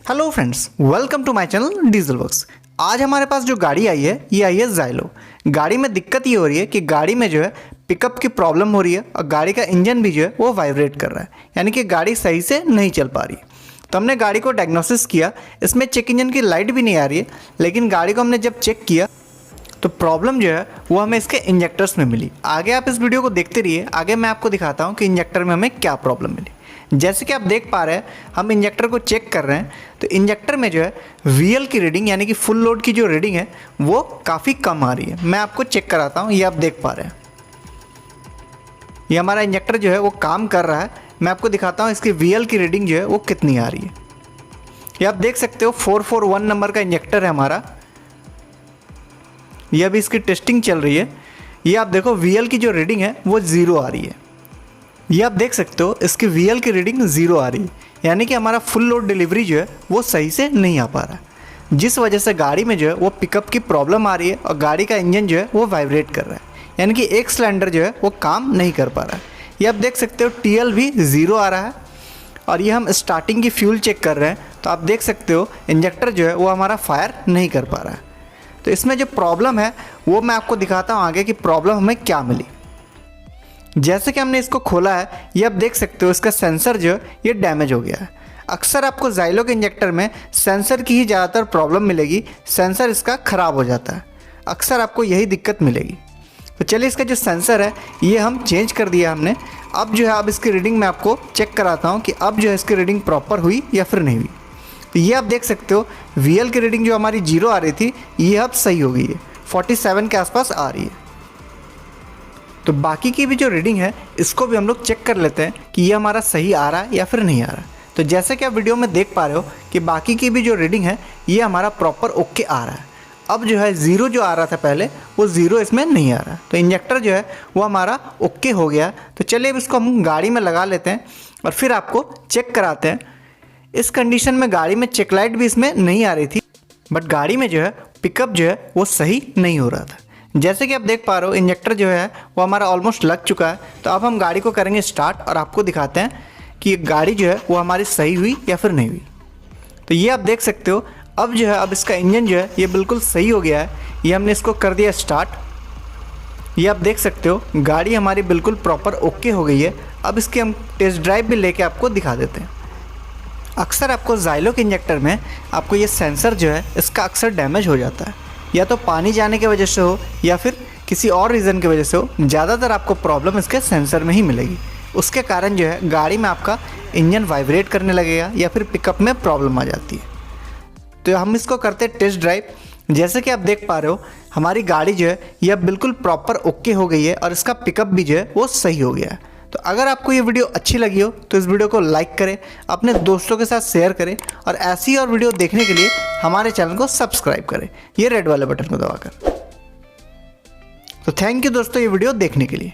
Hello friends, welcome to my channel diesel works. आज हमारे पास जो गाड़ी आई है ये आई है ज़ाइलो। गाड़ी में दिक्कत ये हो रही है कि गाड़ी में जो है पिकअप की प्रॉब्लम हो रही है और गाड़ी का इंजन भी जो है वो वाइब्रेट कर रहा है, यानी कि गाड़ी सही से नहीं चल पा रही। तो हमने गाड़ी को डायग्नोसिस किया, इसमें चेक इंजन की लाइट भी नहीं आ रही है, लेकिन गाड़ी को हमने जब चेक किया तो प्रॉब्लम जो है वो हमें इसके इंजेक्टर्स में मिली। आगे आप इस वीडियो को देखते रहिए, आगे मैं आपको दिखाता हूँ कि इंजेक्टर में हमें क्या प्रॉब्लम मिली। जैसे कि आप देख पा रहे हैं, हम इंजेक्टर को चेक कर रहे हैं तो इंजेक्टर में जो है वीएल की रीडिंग यानी कि फुल लोड की जो रीडिंग है वो काफ़ी कम आ रही है। मैं आपको चेक कराता हूँ, ये आप देख पा रहे हैं, ये हमारा इंजेक्टर जो है वो काम कर रहा है। मैं आपको दिखाता हूँ इसकी वीएल की रीडिंग जो है वो कितनी आ रही है। ये आप देख सकते हो 441 नंबर का इंजेक्टर है हमारा। ये अभी इसकी टेस्टिंग चल रही है। ये आप देखो वीएल की जो रीडिंग है वो 0 आ रही है। ये आप देख सकते हो इसकी वीएल की रीडिंग 0 आ रही है, यानी कि हमारा फुल लोड डिलीवरी जो है वो सही से नहीं आ पा रहा है, जिस वजह से गाड़ी में जो है वो पिकअप की प्रॉब्लम आ रही है और गाड़ी का इंजन जो है वो वाइब्रेट कर रहा है, यानी कि एक सिलेंडर जो है वो काम नहीं कर पा रहा है। ये आप देख सकते हो टीएल भी 0 आ रहा है। और ये हम स्टार्टिंग की फ्यूल चेक कर रहे हैं तो आप देख सकते हो इंजेक्टर जो है वो हमारा फायर नहीं कर पा रहा है। तो इसमें जो प्रॉब्लम है वो मैं आपको दिखाता हूँ आगे कि प्रॉब्लम हमें क्या मिली। जैसे कि हमने इसको खोला है, ये आप देख सकते हो इसका सेंसर जो है ये डैमेज हो गया है। अक्सर आपको ज़ाइलो के इंजेक्टर में सेंसर की ही ज़्यादातर प्रॉब्लम मिलेगी, सेंसर इसका ख़राब हो जाता है, अक्सर आपको यही दिक्कत मिलेगी। तो चलिए इसका जो सेंसर है ये हम चेंज कर दिया हमने। अब जो है अब इसकी रीडिंग मैं आपको चेक कराता हूँ कि अब जो है इसकी रीडिंग प्रॉपर हुई या फिर नहीं हुई। तो ये आप देख सकते हो वीएल की रीडिंग जो हमारी 0 आ रही थी ये अब सही हो गई है, 47 के आसपास आ रही है। तो बाकी की भी जो रीडिंग है इसको भी हम लोग चेक कर लेते हैं कि ये हमारा सही आ रहा है या फिर नहीं आ रहा है। तो जैसे कि आप वीडियो में देख पा रहे हो कि बाकी की भी जो रीडिंग है ये हमारा प्रॉपर ओके आ रहा है। अब जो है 0 जो आ रहा था पहले वो 0 इसमें नहीं आ रहा, तो इंजेक्टर जो है वो हमारा ओके हो गया। तो चलिए अब इसको हम गाड़ी में लगा लेते हैं और फिर आपको चेक कराते हैं। इस कंडीशन में गाड़ी में चेक लाइट भी इसमें नहीं आ रही थी, बट गाड़ी में जो है पिकअप जो है वो सही नहीं हो रहा था। जैसे कि आप देख पा रहे हो इंजेक्टर जो है वो हमारा ऑलमोस्ट लग चुका है। तो अब हम गाड़ी को करेंगे स्टार्ट और आपको दिखाते हैं कि गाड़ी जो है वो हमारी सही हुई या फिर नहीं हुई। तो ये आप देख सकते हो अब जो है अब इसका इंजन जो है ये बिल्कुल सही हो गया है। ये हमने इसको कर दिया स्टार्ट। ये आप देख सकते हो गाड़ी हमारी बिल्कुल प्रॉपर ओके हो गई है। अब इसकी हम टेस्ट ड्राइव भी लेके आपको दिखा देते हैं। अक्सर आपको ज़ाइलो के इंजेक्टर में आपको ये सेंसर जो है इसका अक्सर डैमेज हो जाता है, या तो पानी जाने की वजह से हो या फिर किसी और रीज़न की वजह से हो। ज़्यादातर आपको प्रॉब्लम इसके सेंसर में ही मिलेगी। उसके कारण जो है गाड़ी में आपका इंजन वाइब्रेट करने लगेगा या फिर पिकअप में प्रॉब्लम आ जाती है। तो हम इसको करते हैं टेस्ट ड्राइव। जैसे कि आप देख पा रहे हो हमारी गाड़ी जो है ये अब बिल्कुल प्रॉपर ओके हो गई है और इसका पिकअप भी जो है वो सही हो गया है। तो अगर आपको ये वीडियो अच्छी लगी हो तो इस वीडियो को लाइक करें, अपने दोस्तों के साथ शेयर करें और ऐसी और वीडियो देखने के लिए हमारे चैनल को सब्सक्राइब करें, ये रेड वाले बटन को दबाकर। तो थैंक यू दोस्तों ये वीडियो देखने के लिए।